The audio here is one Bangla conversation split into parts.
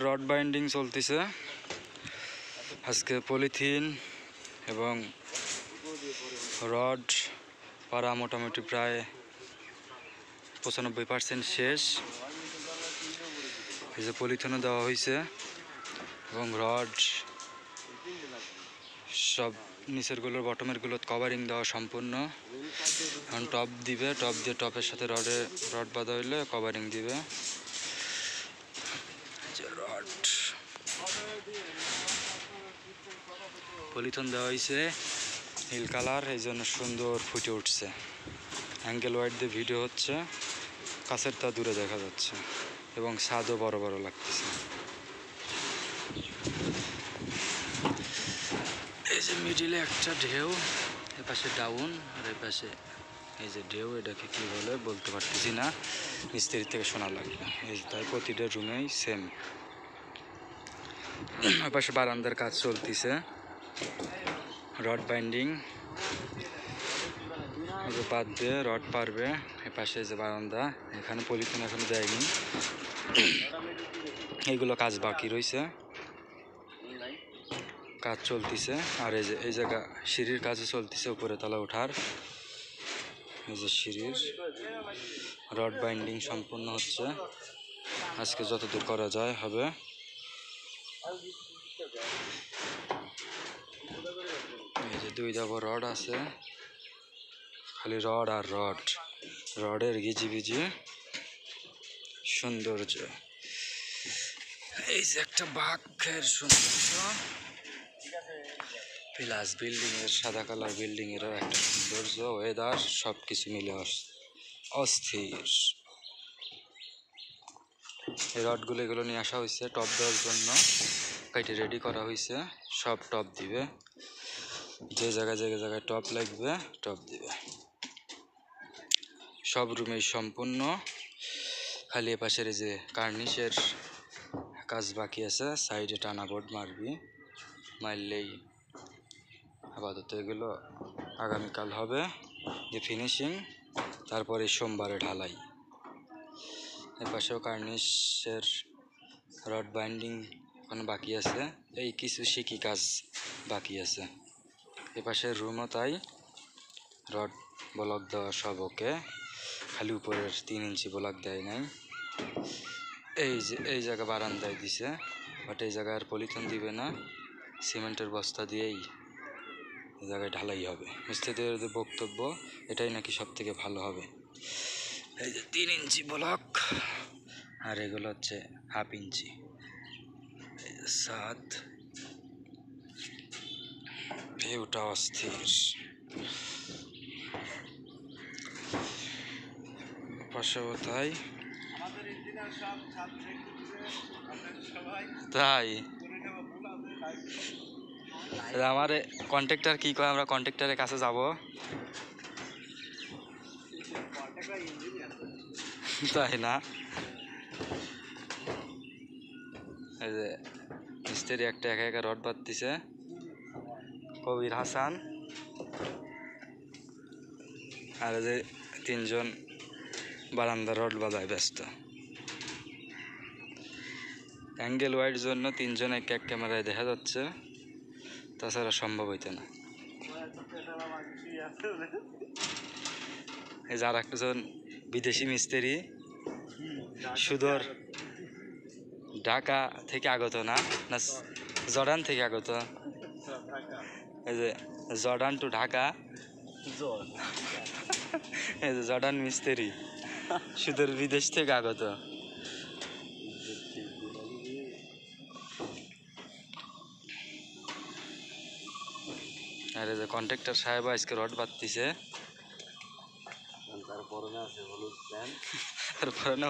রড বাইন্ডিং চলতেছে আজকে। পলিথিন এবং রড পাড়া মোটামুটি প্রায় 95% শেষ। এই যে পলিথিনও দেওয়া হয়েছে এবং রড সব নিচেরগুলোর বটমেরগুলো কভারিং দেওয়া সম্পূর্ণ। এখন টপ দিবে, টপ দিয়ে টপের সাথে রড বাঁধা হইলে কভারিং দিবে। রড পলিথিন দেওয়া হয়েছে নীল কালার, এই জন্য সুন্দর ফুটে উঠছে। অ্যাঙ্গেল ওয়াইড দিয়ে ভিডিও হচ্ছে, কাছের তা দূরে দেখা যাচ্ছে এবং স্বাদও বড় বড় লাগতেছে। এই যে মিডিলে একটা ঢেউ, এ পাশে ডাউন আর এ পাশে এই যে ঢেউ, এটাকে কি বলে বলতে পারতেছি না, মিস্ত্রি থেকে শোনা লাগবে। এই তাই প্রতিটা রুমেই সেম। এ পাশে বারান্দার কাজ চলতেছে, রড বাইন্ডিং বাঁধবে, রড পারবে। এ পাশে যে বারান্দা, এখানে পলিথিন এখনো দেয়নি, এইগুলো কাজ বাকি রয়েছে, কাজ চলতেছে। আর এই যে এই জায়গা সিঁড়ির কাজও চলতেছে, উপরে তলা ওঠার। এই যে সিঁড়ির রড বাইন্ডিং সম্পূর্ণ হচ্ছে, আজকে যতদূর করা যায় হবে। এই যে 2 ডাবল রড আছে, খালি রড আর রড, রডের গিজিবিজি সৌন্দর্য। এই যে একটা বাঘের সৌন্দর্য, প্লাস বিল্ডিং এর সাদা কালার বিল্ডিং এরও একটা সৌন্দর্য, ওয়েদার সব কিছু মিলে অস্থির। এই রডগুলো এগুলো নিয়ে আসা হয়েছে টপ দেওয়ার জন্য, কেটে রেডি করা হয়েছে, সব টপ দিবে। যে জায়গায় টপ লাগবে টপ দিবে। সব রুমেই সম্পূর্ণ, খালি এপাশের এই যে কার্নিশের কাজ বাকি আছে, সাইডে টানা বোর্ড মারবি, মারলেই আপাতত এগুলো আগামীকাল হবে যে ফিনিশিং, তারপরে সোমবারে ঢালাই। এপাশেও কার্নিশের রড বাইন্ডিং এখন বাকি আছে, এই কিছু শিকি কাজ বাকি আছে। এপাশের রুমও তাই, রড ব্লক দেওয়া সব ওকে, খালি উপরের 3 ইঞ্চি ব্লক দেয় নাই। এই যে এই জায়গা বারান্দায় দিছে, বাট এই জায়গায় আর পলিথিন দিবে না, সিমেন্টের বস্তা দিয়েই এই জায়গায় ঢালাই হবে। মিস্ত্রিদের যে বক্তব্য, এটাই নাকি সব থেকে ভালো হবে। এই যে 3 ইঞ্চি ব্লক, আর এগুলো হচ্ছে 1/2 ইঞ্চি। 7 ভিউটা অস্থির। পাশেও তাই তাই আমার কন্ট্রাক্টর কি কয়, আমরা কন্ট্রাক্টরের কাছে যাব, তাই না? এই যে মিস্ত্রি একটা একা একা রড বাঁধতেছে, কবির হাসান, আর যে 3 জন বারান্দা রড বাঁধায় ব্যস্ত। অ্যাঙ্গেল ওয়াইড জন্য 3 জন এক ক্যামেরায় দেখা যাচ্ছে, তাছাড়া সম্ভব হইতে না। এই যে আর একজন বিদেশি মিস্ত্রি, সুদূর ঢাকা থেকে আগত, না না জর্ডান থেকে আগত। এই যে জর্ডান টু ঢাকা, এই যে জর্ডান মিস্ত্রি সুদূর বিদেশ থেকে আগত। আর এই যে কন্ট্রাক্টর সাহেব আজকে রড বাঁধতেছে, তার পরনে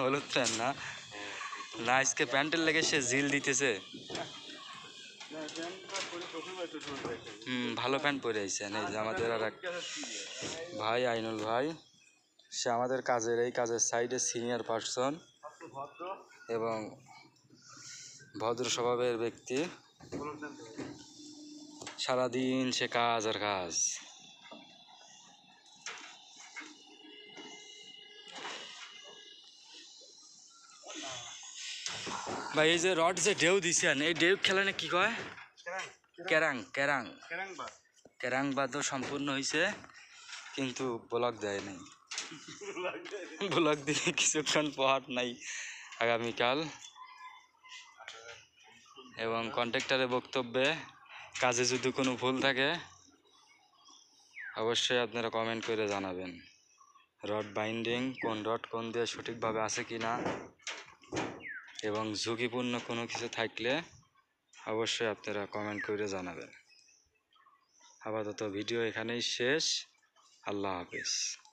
হলুদ প্যান্ট, না না আজকে প্যান্টের লেগে সে জিল দিতেছে। ভালো প্যান্ট পরে আইছেন। এই যে আমাদের আর এক ভাই আইনুল ভাই, সে আমাদের কাজের এই কাজের সাইডে সিনিয়র পার্সন এবং ভদ্র স্বভাবের ব্যক্তি। সারাদিন সে কাজ আর কাজ। ভাই এই যে রড যে ঢেউ দিছেন এই ঢেউ খেলানে কি কয়? ক্যারাং ক্যারাং ক্যারাং বাদও সম্পূর্ণ হয়েছে কিন্তু ব্লক দেয় নাই। ব্লক দিলে কিছুক্ষণ পর নাই আগামীকাল। এবং কন্ট্রাক্টরের বক্তব্যে কাজে যদি কোনো ভুল থাকে অবশ্যই আপনারা কমেন্ট করে জানাবেন। রড বাইন্ডিং কোন রড কোন দিয়ে সঠিকভাবে আছে কি না এবং ঝুঁকিপূর্ণ কোনো কিছু থাকলে অবশ্যই আপনারা কমেন্ট করে জানাবেন। আপাতত ভিডিও এখানেই শেষ। আল্লাহ হাফেজ।